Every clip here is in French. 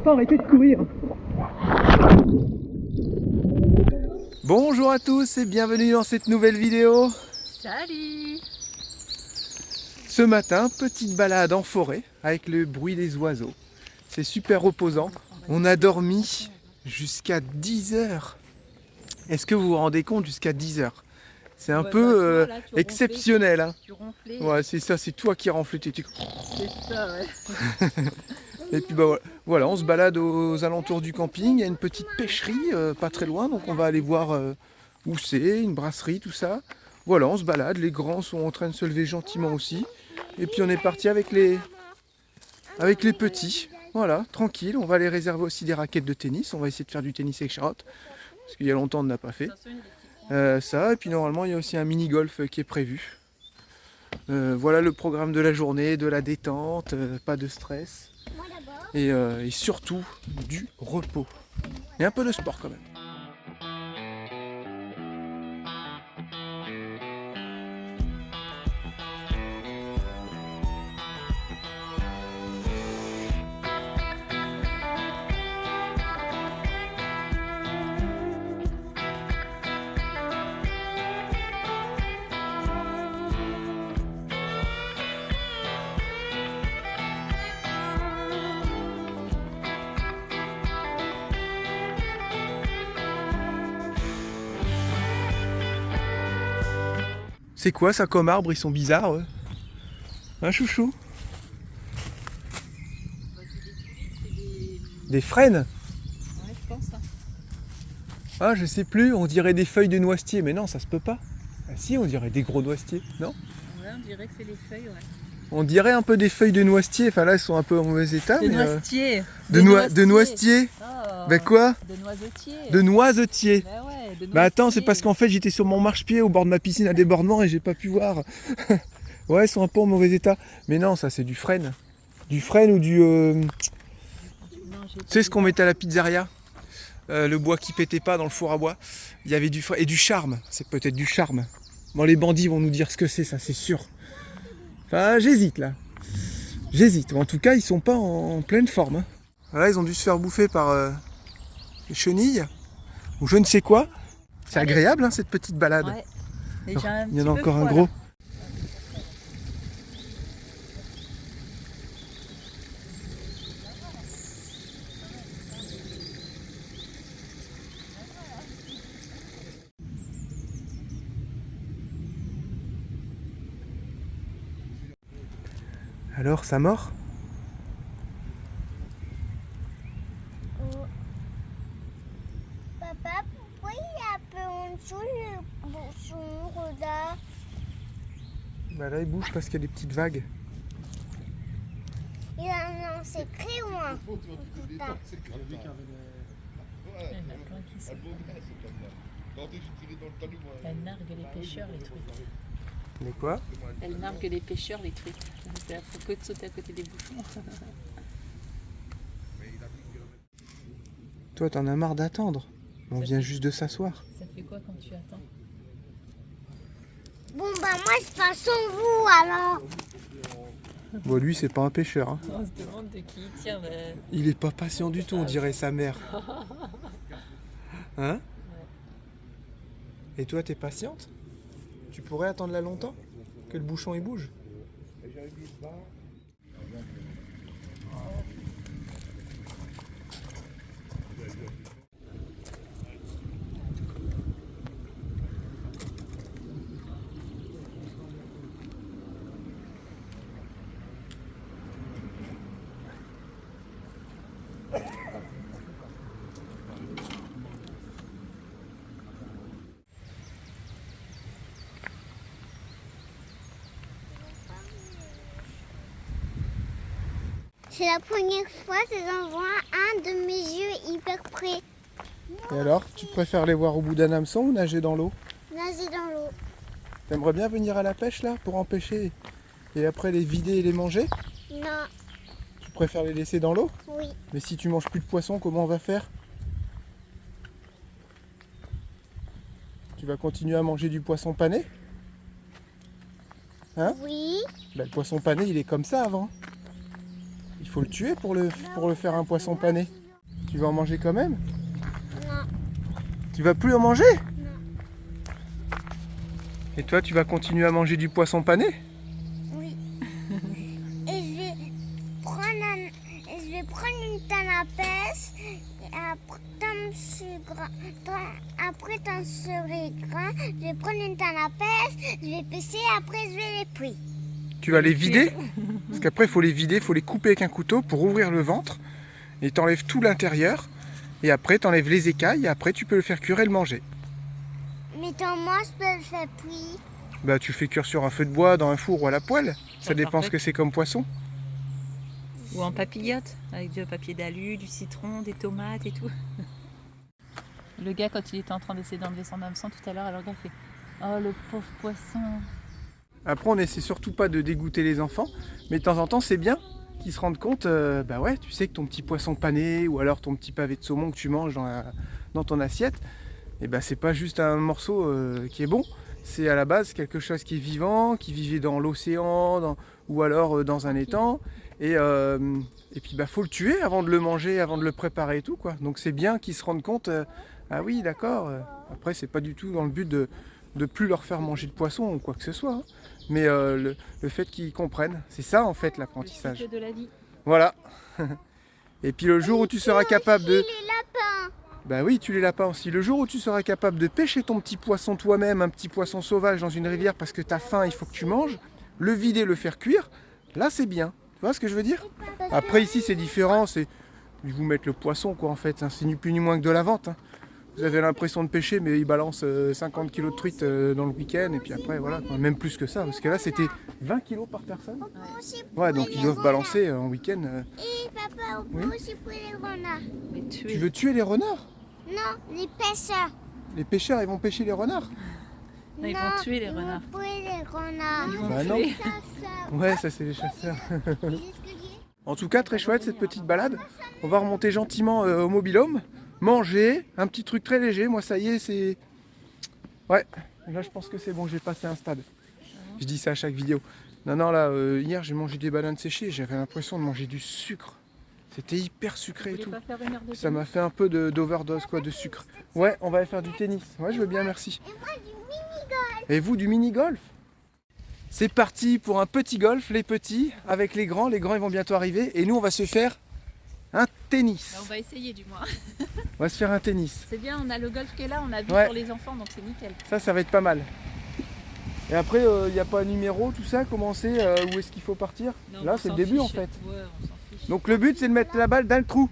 pas arrêter de courir. Bonjour à tous et bienvenue dans cette nouvelle vidéo. Salut! Ce matin, petite balade en forêt avec le bruit des oiseaux. C'est super reposant. On a dormi jusqu'à 10 heures. Est-ce que vous vous rendez compte, jusqu'à 10 heures? C'est un peu exceptionnel. Hein. Ouais, c'est ça, c'est toi qui ronfles. C'est ça, ouais. Et puis bah voilà, on se balade aux alentours du camping. Il y a une petite pêcherie pas très loin, donc on va aller voir où c'est, une brasserie, tout ça. Voilà, on se balade. Les grands sont en train de se lever gentiment aussi. Et puis on est parti avec les petits. Voilà, tranquille. On va aller réserver aussi des raquettes de tennis. On va essayer de faire du tennis avec Charlotte, parce qu'il y a longtemps on n'a pas fait. Ça, et puis normalement il y a aussi un mini-golf qui est prévu. Voilà le programme de la journée, de la détente, pas de stress. Et surtout du repos. Et un peu de sport quand même. C'est quoi ça comme arbre? Ils sont bizarres, eux. Hein, chouchou? Des frênes? Ouais, je pense. Ah, je sais plus, on dirait des feuilles de noisetier, mais non, ça se peut pas. Ah si, on dirait des gros noisetiers, non? Ouais, on dirait que c'est des feuilles, ouais. On dirait un peu des feuilles de noisetier, enfin là, elles sont un peu en mauvais état. De noisetier. De noisetier. Oh, Ben quoi? De noisetier. De noisetier. Ben ouais, de noisetier. Bah attends, c'est parce qu'en fait j'étais sur mon marchepied au bord de ma piscine à débordement et j'ai pas pu voir. Ouais, ils sont un peu en mauvais état. Mais non, ça c'est du frêne. Du frêne ou du... Tu sais ce qu'on mettait à la pizzeria, le bois qui pétait pas dans le four à bois. Il y avait du frêne et du charme. C'est peut-être du charme. Bon, les bandits vont nous dire ce que c'est, ça c'est sûr. Enfin, j'hésite là. J'hésite. En tout cas, ils sont pas en pleine forme. Hein. Voilà, ils ont dû se faire bouffer par les chenilles ou je ne sais quoi. C'est agréable hein, cette petite balade. Ouais. Il y en a encore un gros. Alors, ça mord? Papa, pourquoi il est un peu en dessous le bouchon, regarde? Bah là, il bouge parce qu'il y a des petites vagues. Il a lancé très loin. Elle nargue les pêcheurs, les trucs. Mais quoi? Elle nargue les pêcheurs, les trucs. Il faut que de sauter à côté des bouchons. Toi, t'en as marre d'attendre. On vient juste de s'asseoir. Ça fait quoi quand tu attends? Bon, bah moi je passe sans vous alors. Bon, lui, c'est pas un pêcheur. Hein. On se demande de qui il tient. Mais... Il est pas patient du tout, on dirait sa mère. Hein? Et toi, t'es patiente? Tu pourrais attendre là longtemps? Que le bouchon il bouge? C'est la première fois que j'en vois un de mes yeux hyper près. Et alors, tu préfères les voir au bout d'un hameçon ou nager dans l'eau? Nager dans l'eau. T'aimerais bien venir à la pêche là pour en pêcher et après les vider et les manger? Non, Tu préfères les laisser dans l'eau? oui. Mais si tu manges plus de poisson, comment on va faire? Tu vas continuer à manger du poisson pané? Hein? Oui. Bah, le poisson pané, il est comme ça avant. Il faut le tuer pour le faire un poisson pané. Tu vas en manger quand même? Non. Tu vas plus en manger? Non. Et toi, tu vas continuer à manger du poisson pané? Oui. Et je vais prendre une canne à pêche. Et après, quand je serai grand, je vais prendre une canne à pêche, je vais pêcher, après je vais les prier. Tu vas les vider? Parce qu'après, il faut les vider, il faut les couper avec un couteau pour ouvrir le ventre. Et t'enlèves tout l'intérieur. Et après, t'enlèves les écailles. Et après, tu peux le faire cuire et le manger. Mais moi, je peux le faire cuire. Bah, tu fais cuire sur un feu de bois, dans un four ou à la poêle. Ça dépend ce que c'est comme poisson. Ou en papillote, avec du papier d'alu, du citron, des tomates et tout. Le gars, quand il était en train d'essayer d'enlever son hameçon tout à l'heure, alors le gars fait « Oh, le pauvre poisson !» Après, on essaie surtout pas de dégoûter les enfants. Mais de temps en temps, c'est bien qu'ils se rendent compte, bah ouais, tu sais que ton petit poisson pané ou alors ton petit pavé de saumon que tu manges dans ton assiette, et bah c'est pas juste un morceau qui est bon. C'est à la base quelque chose qui est vivant, qui vivait dans l'océan ou alors dans un étang. Et puis bah faut le tuer avant de le manger, avant de le préparer et tout quoi. Donc c'est bien qu'ils se rendent compte, ah oui d'accord, après c'est pas du tout dans le but de plus leur faire manger de poisson ou quoi que ce soit. Hein. Mais le fait qu'ils comprennent, c'est ça en fait l'apprentissage. Le cycle de la vie. Voilà. Et puis le jour où tu seras capable de... Les lapins. Bah oui, tu les lapins aussi. Le jour où tu seras capable de pêcher ton petit poisson toi-même, un petit poisson sauvage dans une rivière parce que t'as faim, il faut que tu manges, le vider, le faire cuire, là c'est bien. Tu vois ce que je veux dire? Après ici c'est différent, c'est ils vous mettent le poisson quoi en fait, hein. C'est ni plus ni moins que de la vente. Hein. Vous avez l'impression de pêcher mais ils balancent 50 kg de truite dans le week-end et puis après voilà, quoi. Même plus que ça parce que là c'était 20 kg par personne. Ouais donc ils doivent balancer en week-end. Et papa, on peut aussi pour les renards. Mais tuer. Tu veux tuer les renards? Non, les pêcheurs. Les pêcheurs ils vont pêcher les renards? Non, ils vont tuer les renards. Ils vont tuer les renards. Ils vont Bah non. tuer. Ouais ça c'est les chasseurs. En tout cas très chouette cette petite balade. On va remonter gentiment au mobil-home. Manger, un petit truc très léger, moi ça y est c'est... Ouais, là je pense que c'est bon, j'ai passé un stade. Je dis ça à chaque vidéo. Non là, hier j'ai mangé des bananes séchées, j'avais l'impression de manger du sucre. C'était hyper sucré et tout. Ça m'a fait un peu d'overdose quoi, de sucre. Ouais, on va aller faire du tennis. Ouais, je veux bien, merci. Et moi, du mini-golf. Et vous, du mini-golf? C'est parti pour un petit golf, les petits, avec les grands. Les grands ils vont bientôt arriver et nous on va se faire un tennis. Bah, on va essayer du moins. On va se faire un tennis. C'est bien, on a le golf qui est là, on a vu Ouais. pour les enfants, donc c'est nickel. Ça va être pas mal. Et après, il n'y a pas un numéro, tout ça, comment c'est, où est-ce qu'il faut partir? Non, Là, on c'est le s'en début en fiche. fait. Ouais, on s'en fiche. Donc le but, c'est de mettre la balle dans le trou.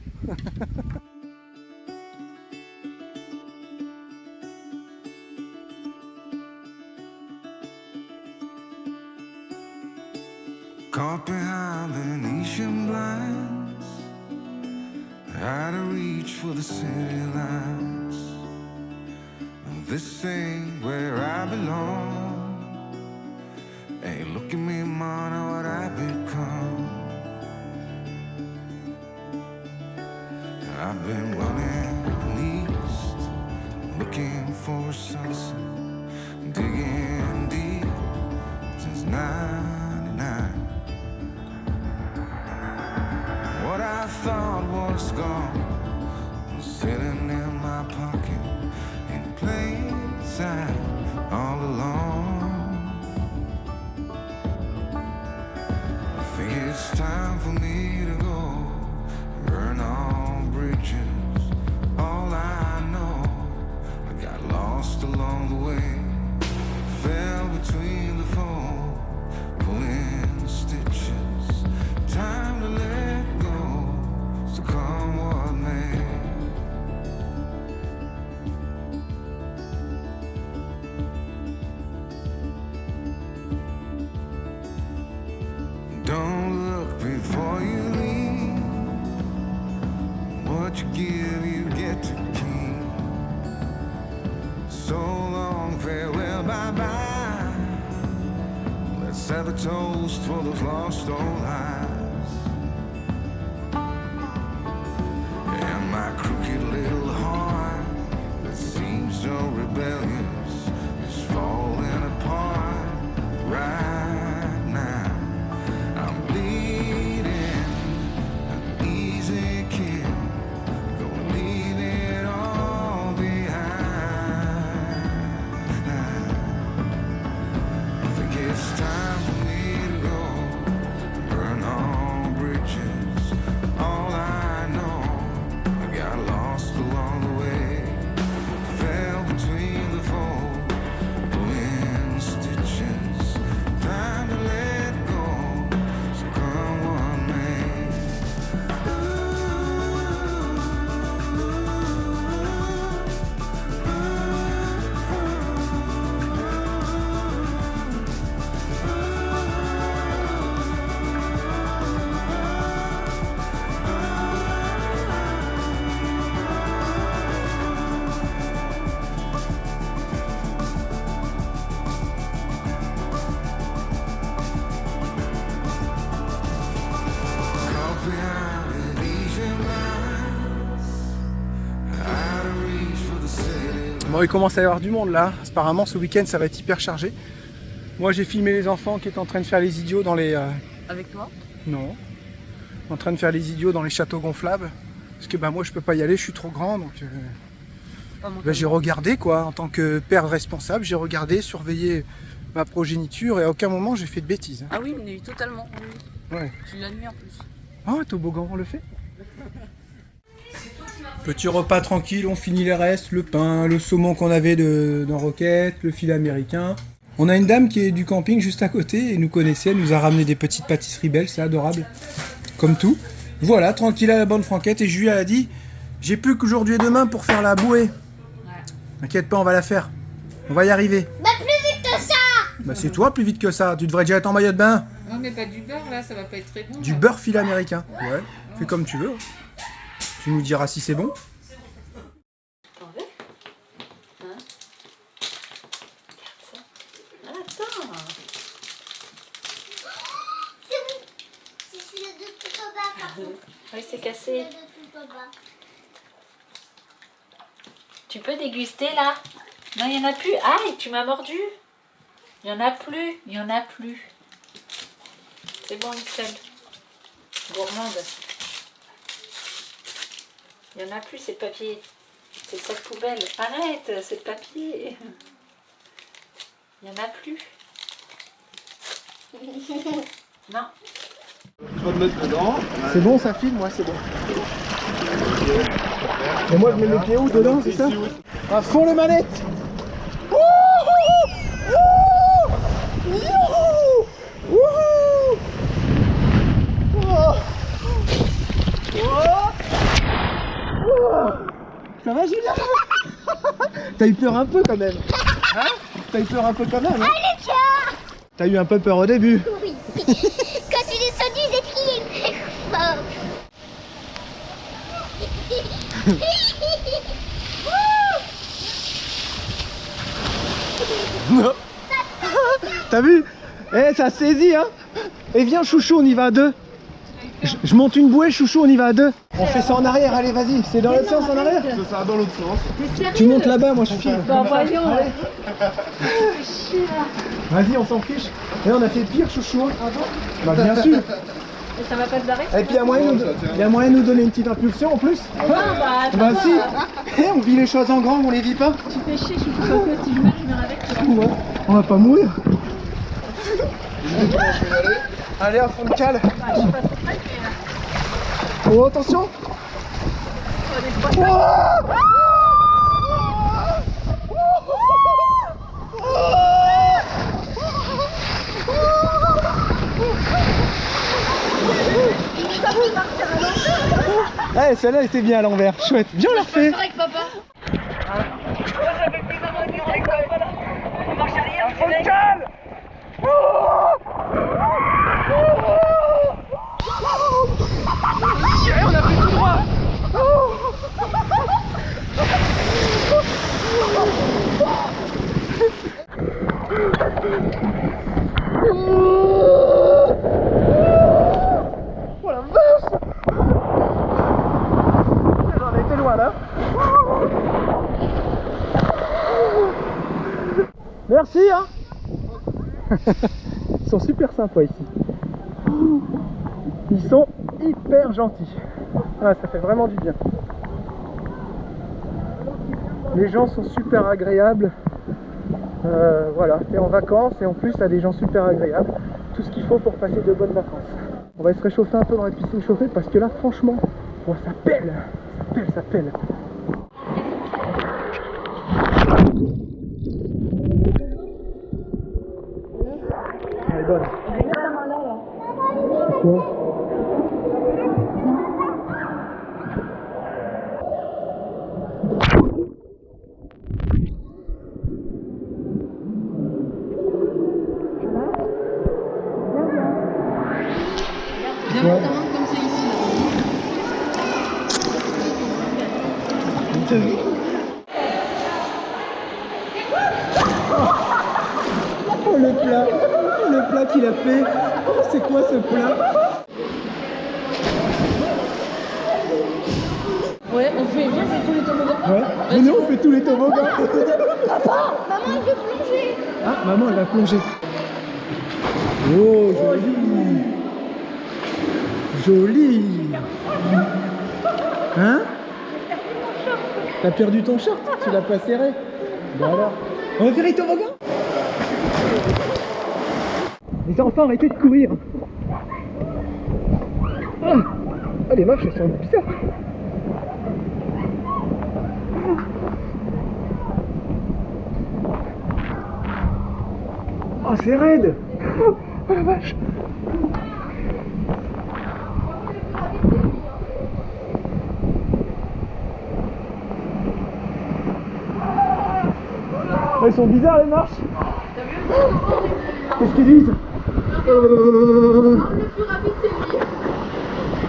Caught behind Venetian blinds, out of reach for the city lights. This ain't where I belong. Hey, look at me, man, what I've become. I've been running east, looking for a sunset, digging deep since '99. What I thought was gone was sitting in my pocket in plain sight all along. I think it's time for me to go, burn all bridges. All I know, I got lost along the way, fell between the foam, pulling stitches. Time to let go, so come what may. Don't look before you leave. What you give, you get to keep. So long, farewell, bye-bye. Let's have a toast for those lost old lives. And my crooked little heart that seems so rebellious is falling apart right now. I'm bleeding Bon, il commence à y avoir du monde là. Apparemment, ce week-end, ça va être hyper chargé. Moi, j'ai filmé les enfants qui étaient en train de faire les idiots dans les... Avec toi? Non. En train de faire les idiots dans les châteaux gonflables. Parce que bah, moi, je peux pas y aller, je suis trop grand. Donc j'ai regardé, quoi. En tant que père responsable, j'ai regardé, surveillé ma progéniture et à aucun moment, j'ai fait de bêtises. Ah oui, mais totalement. Oui. Ouais. Tu l'admires en plus. Ah, toboggan, on le fait. Petit repas tranquille, on finit les restes, le pain, le saumon qu'on avait dans Roquette, le filet américain. On a une dame qui est du camping juste à côté et nous connaissait, elle nous a ramené des petites pâtisseries belles, c'est adorable. Comme tout. Voilà, tranquille à la bonne franquette et Julie elle a dit j'ai plus qu'aujourd'hui et demain pour faire la bouée. Ouais. T'inquiète pas, on va la faire. On va y arriver. Bah plus vite que ça. Bah c'est toi plus vite que ça, tu devrais déjà être en maillot de bain. Non mais pas du beurre là, ça va pas être très bon. Du là. beurre filet américain. Ouais, fais comme tu veux. Tu nous diras si c'est bon. T'en veux? Hein? Regarde ça. Attends. C'est celui de tout au bas par contre. Oui, c'est cassé. Celui de tout au bas. Tu peux déguster là? Non, il y en a plus. Aïe, tu m'as mordu. Il y en a plus. Il y en a plus. C'est bon, Nicole. Gourmande. Il n'y en a plus, c'est le papier. C'est le sac poubelle. Arrête, c'est le papier. Il n'y en a plus. Non. Tu vas te mettre dedans. C'est bon, ça filme, moi c'est bon. Et moi je mets mes pieds où dedans, c'est ça? À fond les manettes. Ça va Julien? T'as eu peur un peu quand même. Hein? T'as eu peur un peu quand même. Hein? Allez tiens. T'as eu un peu peur au début. Oui. Quand tu descendu, j'ai crié. T'as vu? Eh, ça saisit, hein? Et viens, chouchou, on y va à deux. Je monte une bouée, chouchou, on y va à deux. On fait ça en arrière, allez, vas-y. C'est dans l'autre sens en arrière? Ça va dans l'autre sens. Tu montes là-bas, moi je filme. Bon, voyons. Allez. Vas-y, on s'en fiche. Et on a fait pire, chouchou. Ah bon? Bah, bien sûr. Et ça va pas se barrer? Et puis il y a moyen de nous donner une petite impulsion en plus. Bah si. Eh, on vit les choses en grand, on les vit pas. Tu fais chier, je suis pas que si je meurs, je meurs avec toi. Ouais. On va pas mourir. Je vais y aller. Allez, à fond de cale. Je suis pas trop prête, mais là. Oh, attention. Eh, celle-là était bien à l'envers, chouette. Viens, on la refait. Avec papa. On a fait tout droit. Oh la vache. On était loin là. Merci hein. Ils sont super sympas ici. Ils sont hyper gentils. Ah, ça fait vraiment du bien. Les gens sont super agréables. Voilà, t'es en vacances et en plus t'as des gens super agréables. Tout ce qu'il faut pour passer de bonnes vacances. On va se réchauffer un peu dans la piscine chauffée parce que là franchement, oh, ça pèle. Ça pèle, ça pèle. Elle est bonne. C'est quoi? Ouais. Comme c'est ici. T'as vu? Oh le plat qu'il a fait. Oh, c'est quoi ce plat? Ouais, on fait tous les toboggans. Ouais. Venez, on fait tous les toboggans. Maman, il veut plonger. Ah, maman, elle va plonger. Oh, joli. Joli. Hein? T'as perdu ton short? Tu l'as pas serré? Bon alors, on va faire les toboggans? Les enfants, arrêtez de courir. Ah, les marches, elles sont bizarres. Oh, c'est raide. Oh la vache. Oh, ils sont bizarres les marches. Qu'est-ce qu'ils disent? Le plus rapide, c'est lui.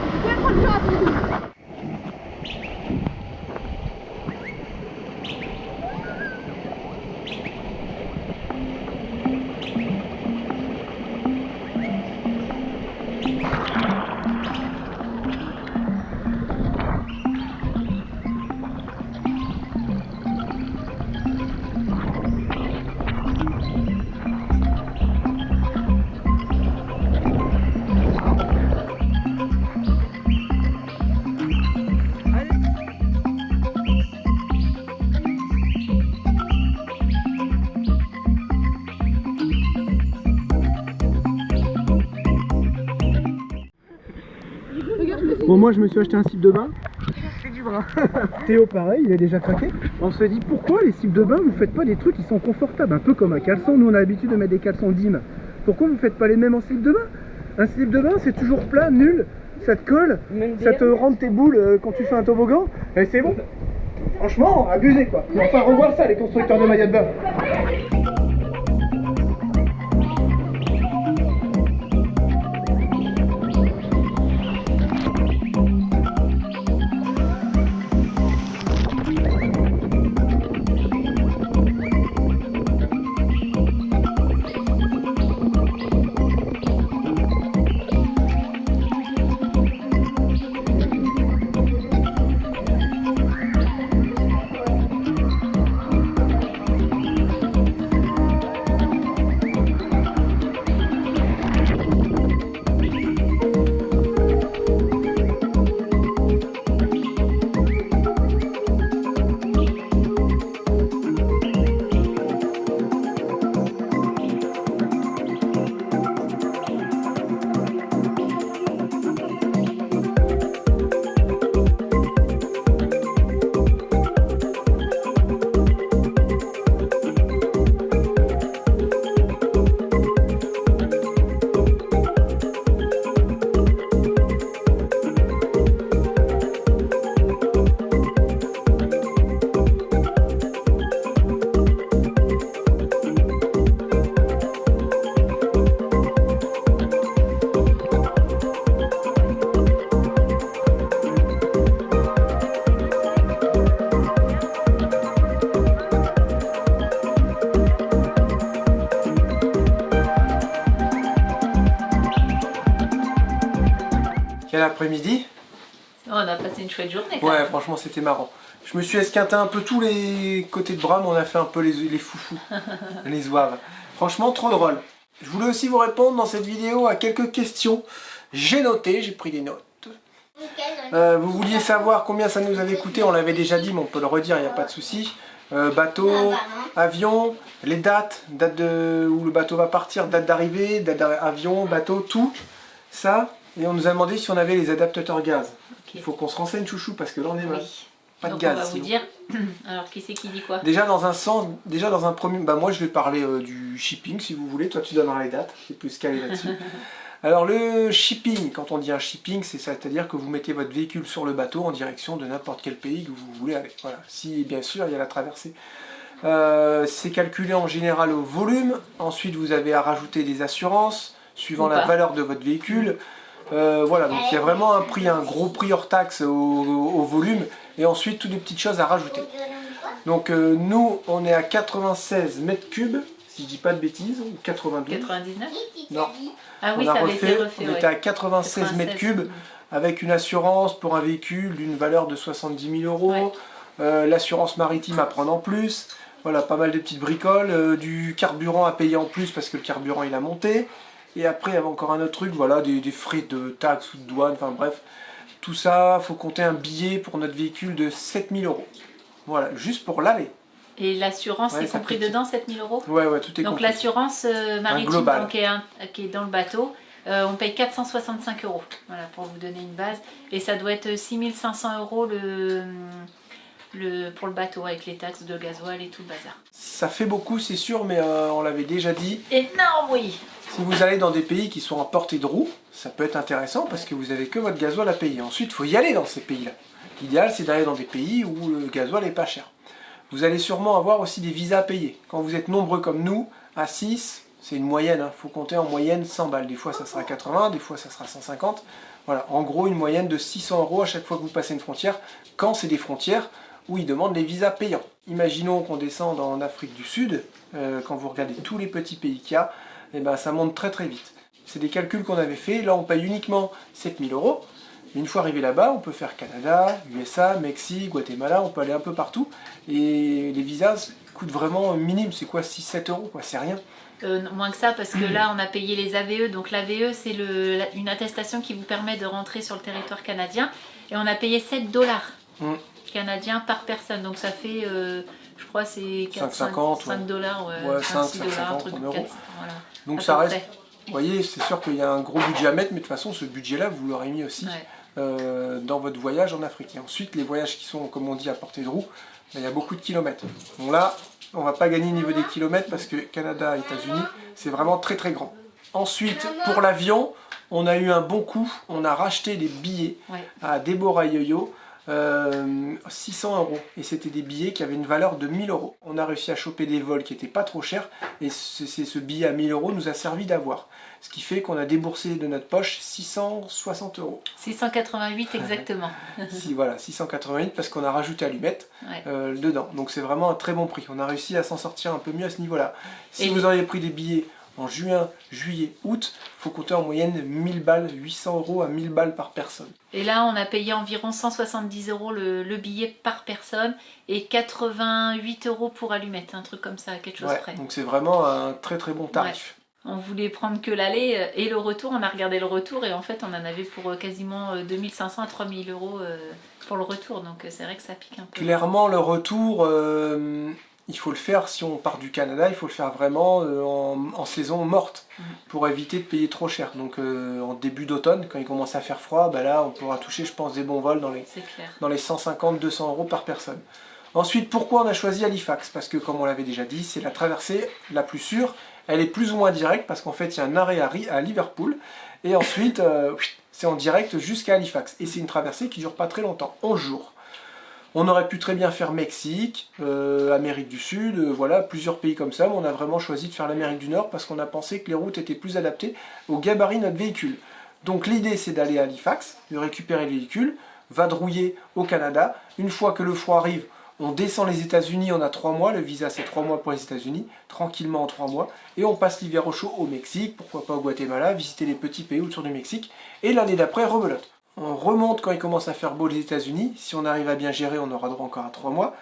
Vous pouvez prendre le plus rapide. Bon, moi je me suis acheté un slip de bain. Théo pareil, il est déjà craqué. On se dit pourquoi les slips de bain vous faites pas des trucs qui sont confortables, un peu comme un caleçon. Nous on a l'habitude de mettre des caleçons Dim. Pourquoi vous faites pas les mêmes en slip de bain? Un slip de bain c'est toujours plat, nul, ça te colle, ça te rentre tes boules quand tu fais un toboggan, et c'est bon. Franchement, abusé quoi. Il va falloir revoir ça les constructeurs de maillots de bain. Quel après-midi? On a passé une chouette journée. quand Ouais, même. franchement, c'était marrant. Je me suis esquinté un peu tous les côtés de bras, mais on a fait un peu les foufous, les zouaves. Franchement, trop drôle. Je voulais aussi vous répondre dans cette vidéo à quelques questions. J'ai noté, j'ai pris des notes. Vous vouliez savoir combien ça nous avait coûté, on l'avait déjà dit, mais on peut le redire, il n'y a pas de souci. Bateau, avion, les dates où le bateau va partir, date d'arrivée, date d'avion, bateau, tout ça. Et on nous a demandé si on avait les adaptateurs gaz. Il faut qu'on se renseigne, chouchou, parce que là on est mal. Oui. Pas de Donc gaz. on va vous sinon. dire. Alors qui c'est qui dit quoi? Déjà dans un premier... Bah moi je vais parler du shipping si vous voulez, toi tu donneras les dates, c'est plus calé là-dessus. Alors le shipping, quand on dit un shipping, c'est-à-dire que vous mettez votre véhicule sur le bateau en direction de n'importe quel pays que vous voulez aller. Voilà. Si bien sûr il y a la traversée. C'est calculé en général au volume, ensuite vous avez à rajouter des assurances, suivant la valeur de votre véhicule. Voilà, donc il y a vraiment un gros prix hors taxe au volume, et ensuite toutes les petites choses à rajouter. Donc nous on est à 96 mètres cubes, si je dis pas de bêtises, ou 92. 99? Non. Ah oui, On a ça avait été refait. on était à 96 mètres cubes avec une assurance pour un véhicule d'une valeur de 70 000 €, l'assurance maritime à prendre en plus, voilà, pas mal de petites bricoles, du carburant à payer en plus parce que le carburant il a monté, et après il y avait encore un autre truc, voilà, des frais de taxes ou de douane, enfin bref, tout ça, faut compter un billet pour notre véhicule de 7 000 €. Voilà, juste pour l'aller. Et l'assurance, Ouais, c'est ça compris coûte. dedans, 7 000 €? Ouais, tout est Donc compris. l'assurance maritime global. donc, qui est dans le bateau, on paye 465 €, voilà, pour vous donner une base. Et ça doit être 6 500 € pour le bateau, avec les taxes de gasoil et tout le bazar. Ça fait beaucoup, c'est sûr, mais on l'avait déjà dit. Énorme, oui. Si vous allez dans des pays qui sont en portée de roue, ça peut être intéressant parce que vous avez que votre gasoil à payer. Ensuite, il faut y aller dans ces pays-là. L'idéal, c'est d'aller dans des pays où le gasoil est pas cher. Vous allez sûrement avoir aussi des visas à payer. Quand vous êtes nombreux comme nous, à 6, c'est une moyenne. Il faut compter en moyenne 100 balles. Des fois, ça sera 80, des fois, ça sera 150. Voilà, en gros, une moyenne de 600 € à chaque fois que vous passez une frontière, quand c'est des frontières où ils demandent les visas payants. Imaginons qu'on descende en Afrique du Sud, quand vous regardez tous les petits pays qu'il y a, et ben, ça monte très très vite. C'est des calculs qu'on avait fait. Là, on paye uniquement 7 000 €. Mais une fois arrivé là-bas, on peut faire Canada, USA, Mexique, Guatemala, on peut aller un peu partout. Et les visas coûtent vraiment minime, c'est quoi, 6-7 €, quoi, c'est rien. Moins que ça, parce que là, on a payé les AVE. Donc l'AVE, c'est une attestation qui vous permet de rentrer sur le territoire canadien. Et on a payé 7 $ canadiens par personne. Donc ça fait, je crois, c'est 5 $, Ouais, 5, 6 $, un truc en de euros. 4, voilà. Donc À ça peu reste, près. vous voyez, c'est sûr qu'il y a un gros budget à mettre, mais de toute façon, ce budget-là, vous l'aurez mis aussi dans votre voyage en Afrique. Et ensuite, les voyages qui sont, comme on dit, à portée de roue, ben, il y a beaucoup de kilomètres. Donc là, on va pas gagner au niveau des kilomètres parce que Canada, États-Unis, c'est vraiment très très grand. Ensuite, pour l'avion, on a eu un bon coup. On a racheté des billets à Deborah Yo-Yo, 600 €. Et c'était des billets qui avaient une valeur de 1 000 €. On a réussi à choper des vols qui n'étaient pas trop chers. Et ce billet à 1 000 € nous a servi d'avoir. Ce qui fait qu'on a déboursé de notre poche 660 €. 688 exactement. Si, voilà, 688 parce qu'on a rajouté allumette dedans. Donc c'est vraiment un très bon prix. On a réussi à s'en sortir un peu mieux à ce niveau-là. Si vous auriez pris des billets en juin, juillet, août, il faut compter en moyenne 1000 balles, 800 € à 1000 balles par personne. Et là, on a payé environ 170 € le billet par personne et 88 € pour allumette, un truc comme ça, quelque chose près. Donc c'est vraiment un très très bon tarif. On voulait prendre que l'aller et le retour. On a regardé le retour et en fait, on en avait pour quasiment 2500 à 3000 € pour le retour. Donc c'est vrai que ça pique un peu. Clairement, le retour, il faut le faire, si on part du Canada, il faut le faire vraiment en saison morte pour éviter de payer trop cher. Donc en début d'automne, quand il commence à faire froid, bah là on pourra toucher, je pense, des bons vols dans les 150-200 € par personne. Ensuite, pourquoi on a choisi Halifax? Parce que comme on l'avait déjà dit, c'est la traversée la plus sûre. Elle est plus ou moins directe parce qu'en fait il y a un arrêt à Liverpool et ensuite c'est en direct jusqu'à Halifax. Et c'est une traversée qui dure pas très longtemps, 11 jours. On aurait pu très bien faire Mexique, Amérique du Sud, voilà, plusieurs pays comme ça, mais on a vraiment choisi de faire l'Amérique du Nord parce qu'on a pensé que les routes étaient plus adaptées au gabarit de notre véhicule. Donc l'idée c'est d'aller à Halifax, de récupérer le véhicule, vadrouiller au Canada. Une fois que le froid arrive, on descend les États-Unis, on a 3 mois, le visa c'est 3 mois pour les États-Unis, tranquillement en 3 mois, et on passe l'hiver au chaud au Mexique, pourquoi pas au Guatemala, visiter les petits pays autour du Mexique, et l'année d'après, rebelote. On remonte quand il commence à faire beau les États-Unis, si on arrive à bien gérer, on aura droit encore à 3 mois,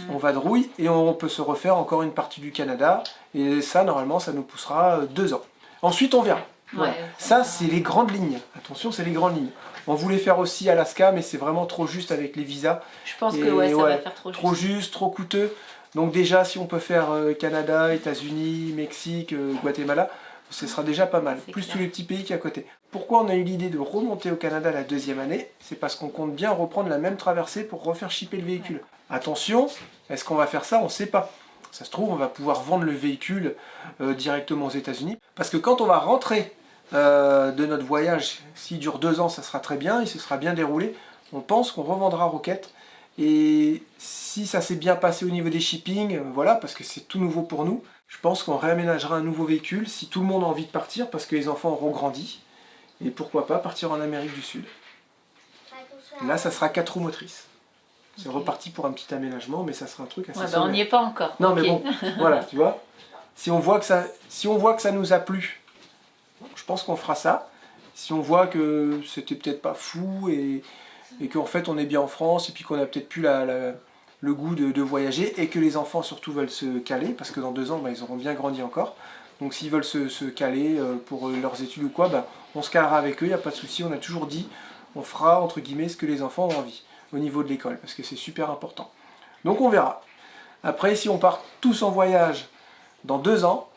on vadrouille, et on peut se refaire encore une partie du Canada, et ça, normalement, ça nous poussera 2 ans. Ensuite, on verra. Voilà. Ça, c'est les grandes lignes. Attention, c'est les grandes lignes. On voulait faire aussi Alaska, mais c'est vraiment trop juste avec les visas. Je pense que ça va faire trop juste, trop coûteux. Donc déjà, si on peut faire Canada, États-Unis, Mexique, Guatemala, ce sera déjà pas mal. Plus tous les petits pays qui à côté. Pourquoi on a eu l'idée de remonter au Canada la 2e année? C'est parce qu'on compte bien reprendre la même traversée pour refaire shipper le véhicule. Attention, est-ce qu'on va faire ça? On ne sait pas. Ça se trouve, on va pouvoir vendre le véhicule directement aux États-Unis. Parce que quand on va rentrer de notre voyage, s'il dure 2 ans, ça sera très bien, il se sera bien déroulé. On pense qu'on revendra Rocket. Et si ça s'est bien passé au niveau des shipping, voilà, parce que c'est tout nouveau pour nous, je pense qu'on réaménagera un nouveau véhicule si tout le monde a envie de partir, parce que les enfants auront grandi. Et pourquoi pas partir en Amérique du Sud. Là, ça sera 4 roues motrices. C'est reparti pour un petit aménagement, mais ça sera un truc assez sommaire. On n'y est pas encore. Non, mais bon, voilà, tu vois. Si on voit que ça nous a plu, je pense qu'on fera ça. Si on voit que c'était peut-être pas fou et qu'en fait on est bien en France et puis qu'on a peut-être plus le goût de voyager et que les enfants surtout veulent se caler parce que dans 2 ans ils auront bien grandi encore. Donc s'ils veulent se caler pour leurs études ou quoi, on se calera avec eux, il n'y a pas de souci. On a toujours dit, on fera entre guillemets ce que les enfants ont envie au niveau de l'école parce que c'est super important. Donc on verra. Après, si on part tous en voyage dans 2 ans,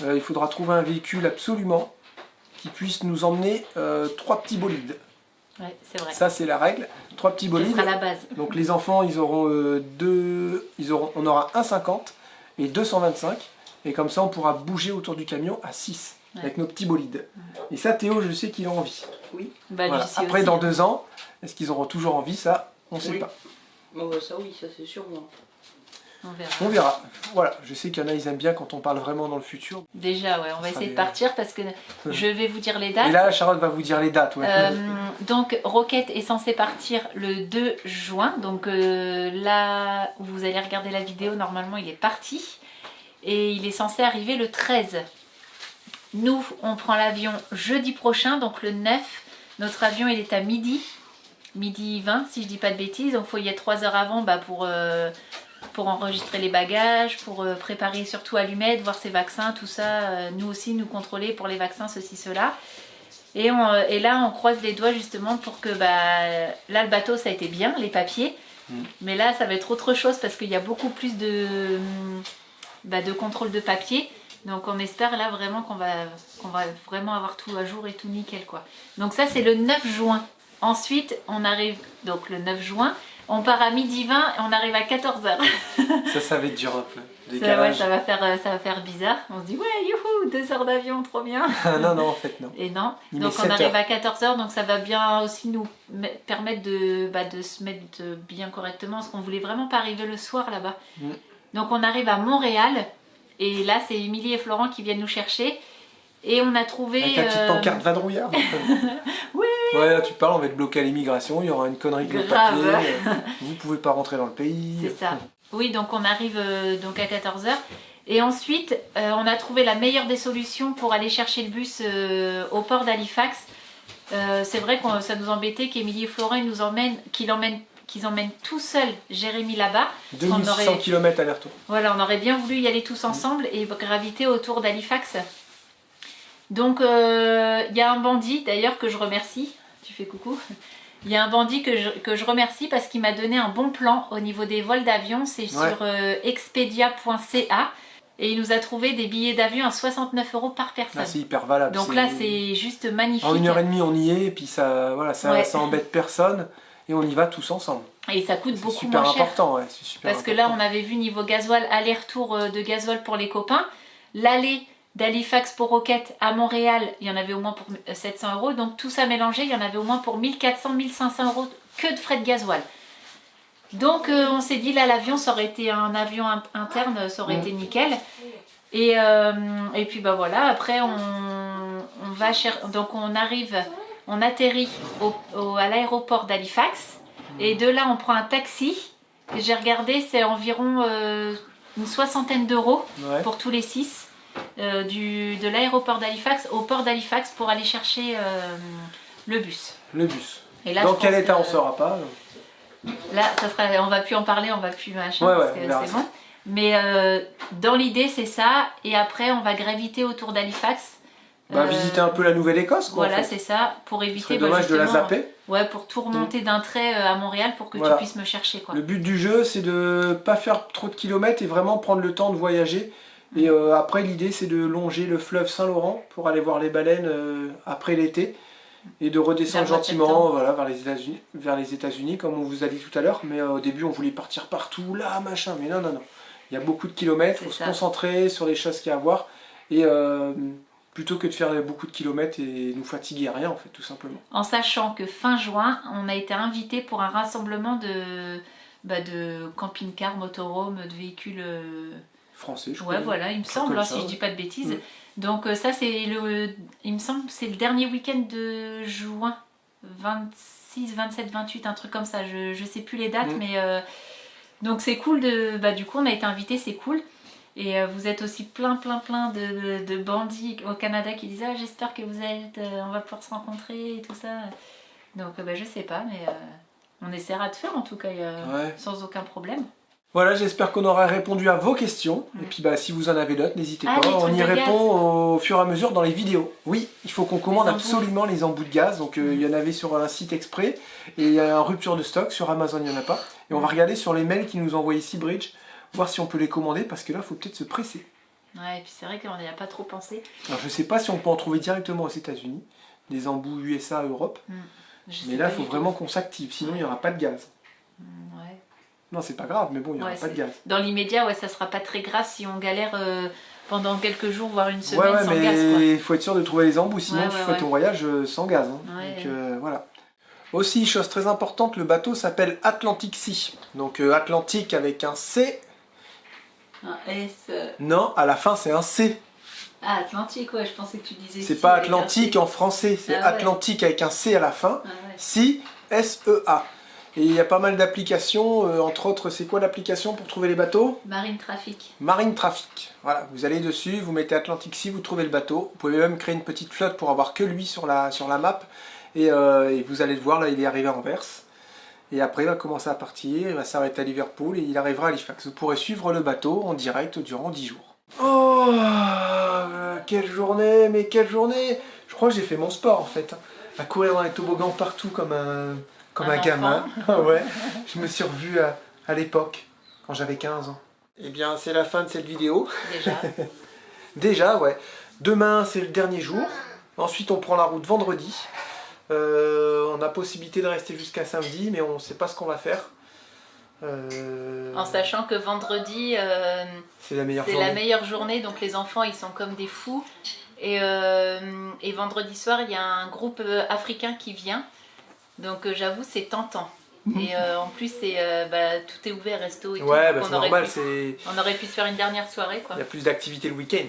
il faudra trouver un véhicule absolument qui puisse nous emmener 3 petits bolides. Ouais, c'est vrai. Ça c'est la règle, 3 petits Ce bolides. sera la base. Donc les enfants, on aura 1,50 et 2,25 et comme ça on pourra bouger autour du camion à 6 avec nos petits bolides. Et ça Théo, je sais qu'il a envie. Oui. Bah, Voilà. lui, Après aussi. dans 2 ans, est-ce qu'ils auront toujours envie? Ça, on ne sait Oui. pas. Bon, bah, ça oui, ça c'est sûr. Moi. On verra. On verra. Voilà, je sais qu'il y en a, ils aiment bien quand on parle vraiment dans le futur. Déjà, ouais, on va Ça essayer de sera partir parce que je vais vous dire les dates. Et là, Charlotte va vous dire les dates. Ouais. Donc Roquette est censé partir le 2 juin. Donc là où vous allez regarder la vidéo, normalement il est parti. Et il est censé arriver le 13. Nous, on prend l'avion jeudi prochain, donc le 9. Notre avion il est à midi 20 si je dis pas de bêtises. Donc il faut y être 3 heures avant pour enregistrer les bagages, pour préparer surtout à l'UMED, voir ses vaccins, tout ça. Nous aussi, nous contrôler pour les vaccins, ceci, cela. Et là, on croise les doigts justement pour que, là, le bateau, ça a été bien, les papiers. Mais là, ça va être autre chose parce qu'il y a beaucoup plus de contrôle de papiers. Donc, on espère là vraiment qu'on va vraiment avoir tout à jour et tout nickel, quoi. Donc ça, c'est le 9 juin. Ensuite, on arrive, donc le 9 juin, on part à midi 20 et on arrive à 14h. Ça va être dur un peu. Ça va faire bizarre. On se dit, ouais, youhou, 2 heures d'avion, trop bien. Non, en fait, non. Et non. Il Donc met on 7 arrive heures. à 14h, donc ça va bien aussi nous permettre de se mettre bien correctement, parce qu'on voulait vraiment pas arriver le soir là-bas. Donc on arrive à Montréal, et là c'est Émilie et Florent qui viennent nous chercher. Et on a trouvé... Avec la petite pancarte vadrouillard. Oui. Ouais, là tu parles, on va être bloqué à l'immigration, il y aura une connerie de Grave. papier, vous pouvez pas rentrer dans le pays. C'est ça. Oui, donc on arrive donc à 14h. Et ensuite, on a trouvé la meilleure des solutions pour aller chercher le bus au port d'Halifax. C'est vrai que ça nous embêtait qu'Émilie et Florent qu'ils emmènent tout seuls Jérémy là-bas. 2600 km aller-retour. Voilà, on aurait bien voulu y aller tous ensemble et graviter autour d'Halifax. Donc, il y a un bandit d'ailleurs que je remercie. Tu fais coucou. Il y a un bandit que je remercie parce qu'il m'a donné un bon plan au niveau des vols d'avion. C'est sur expedia.ca. Et il nous a trouvé des billets d'avion à 69 € par personne. Là, c'est hyper valable. Donc là, c'est juste magnifique. En 1h30, on y est, et puis ça embête personne, et on y va tous ensemble. Et ça coûte C'est beaucoup super moins cher. important, ouais. C'est super Parce que là, on avait vu niveau gasoil, aller-retour de gasoil pour les copains. L'aller d'Halifax pour Roquette à Montréal, il y en avait au moins pour 700 €. Donc tout ça mélangé, il y en avait au moins pour 1400-1500 € que de frais de gasoil. Donc on s'est dit là, l'avion, ça aurait été un avion interne, ça aurait été nickel. Et puis voilà, après on va donc on atterrit à l'aéroport d'Halifax. Et de là, on prend un taxi. J'ai regardé, c'est environ une 60aine d'euros pour tous les 6. De l'aéroport d'Halifax au port d'Halifax pour aller chercher le bus. Le bus. Et là, dans quel état on ne saura pas. Là, on va plus en parler, on va plus machin, Ouais, parce on que verra c'est ça. bon. Mais dans l'idée, c'est ça. Et après, on va graviter autour d'Halifax. Visiter un peu la Nouvelle-Écosse, quoi. Voilà, en fait. c'est ça. Pour Ce éviter serait dommage de la justement, zapper. Ouais, pour tout remonter d'un trait à Montréal pour que Voilà. tu puisses me chercher, quoi. Le but du jeu, c'est de pas faire trop de kilomètres et vraiment prendre le temps de voyager. Et après, l'idée, c'est de longer le fleuve Saint-Laurent pour aller voir les baleines après l'été. Et de redescendre Vers le mois de gentiment septembre. voilà, vers les États-Unis, comme on vous a dit tout à l'heure. Mais au début, on voulait partir partout, là, machin. Mais non. Il y a beaucoup de kilomètres, il faut se concentrer sur les choses qu'il y a à voir. Et plutôt que de faire beaucoup de kilomètres et nous fatiguer à rien, en fait, tout simplement. En sachant que fin juin, on a été invité pour un rassemblement de camping-car, motorhome, de véhicules... Français, je Ouais, crois. voilà, il me semble, comme hein, ça, si je dis pas de bêtises. Donc ça, il me semble, c'est le dernier week-end de juin, 26, 27, 28, un truc comme ça. Je sais plus les dates, mais donc c'est cool du coup, on a été invités, c'est cool. Et vous êtes aussi plein de bandits au Canada qui disent « Ah, j'espère que vous êtes, on va pouvoir se rencontrer et tout ça. » Donc je sais pas, mais on essaiera de faire en tout cas, sans aucun problème. Voilà, j'espère qu'on aura répondu à vos questions. Et puis si vous en avez d'autres, n'hésitez pas. les On trucs y de répond au fur et à mesure dans les vidéos. Oui, il faut qu'on commande embouts. absolument les embouts de gaz. Donc il y en avait sur un site exprès. Et il y a une rupture de stock. Sur Amazon, il n'y en a pas. Et on va regarder sur les mails qu'ils nous ont envoyés Seabridge, voir si on peut les commander. Parce que là, il faut peut-être se presser. Ouais, et puis c'est vrai qu'on n'y a pas trop pensé. Alors je sais pas si on peut en trouver directement aux États-Unis. Des embouts USA, Europe. Mais là, il faut vraiment qu'on s'active. Sinon, il n'y aura pas de gaz. Ouais. Non, c'est pas grave, mais bon, il n'y aura pas de gaz. Dans l'immédiat, ça sera pas très grave si on galère pendant quelques jours, voire une semaine sans mais gaz. il faut être sûr de trouver les embouts, sinon tu fais ton voyage sans gaz. Hein. Ouais. Donc voilà. Aussi, chose très importante, le bateau s'appelle Atlantic Sea. Donc Atlantique avec un C. Un S. Non, à la fin c'est un C. Ah, Atlantique, ouais, je pensais que tu disais. C'est pas Atlantique en français, c'est Atlantique avec un C à la fin. Sea, S-E-A. Et il y a pas mal d'applications, entre autres, c'est quoi l'application pour trouver les bateaux? Marine Traffic. Marine Traffic. Voilà, vous allez dessus, vous mettez Atlantic Sea, vous trouvez le bateau. Vous pouvez même créer une petite flotte pour avoir que lui sur la map. Et vous allez le voir, là il est arrivé à Anvers. Et après il va commencer à partir, il va s'arrêter à Liverpool et il arrivera à Halifax. Vous pourrez suivre le bateau en direct durant 10 jours. Oh, quelle journée, mais quelle journée! Je crois que j'ai fait mon sport en fait. À courir dans les toboggans partout comme un gamin. Ouais, je me suis revu à l'époque, quand j'avais 15 ans. Eh bien, c'est la fin de cette vidéo. Déjà. Déjà, ouais. Demain, c'est le dernier jour. Ensuite, on prend la route vendredi. On a possibilité de rester jusqu'à samedi, mais on ne sait pas ce qu'on va faire. En sachant que vendredi, c'est la meilleure journée, donc les enfants, ils sont comme des fous. Et vendredi soir, il y a un groupe africain qui vient. Donc j'avoue, c'est tentant. Et en plus, tout est ouvert, resto et tout. Ouais, c'est normal. On aurait pu se faire une dernière soirée, quoi. Il y a plus d'activités le week-end.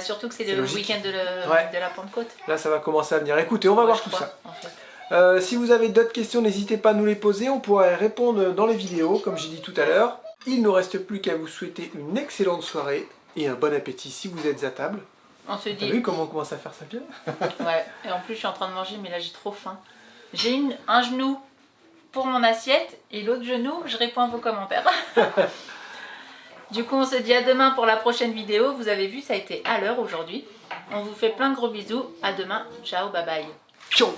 Surtout que c'est le week-end de la Pentecôte. Là, ça va commencer à venir. Écoutez, on va voir tout ça. En fait. Si vous avez d'autres questions, n'hésitez pas à nous les poser. On pourra y répondre dans les vidéos, comme j'ai dit tout à l'heure. Il ne nous reste plus qu'à vous souhaiter une excellente soirée et un bon appétit si vous êtes à table. On se dit. T'as vu comment on commence à faire ça bien? Ouais, et en plus, je suis en train de manger, mais là, j'ai trop faim. J'ai un genou pour mon assiette et l'autre genou, je réponds à vos commentaires. Du coup, on se dit à demain pour la prochaine vidéo. Vous avez vu, ça a été à l'heure aujourd'hui. On vous fait plein de gros bisous. À demain. Ciao, bye bye. Ciao.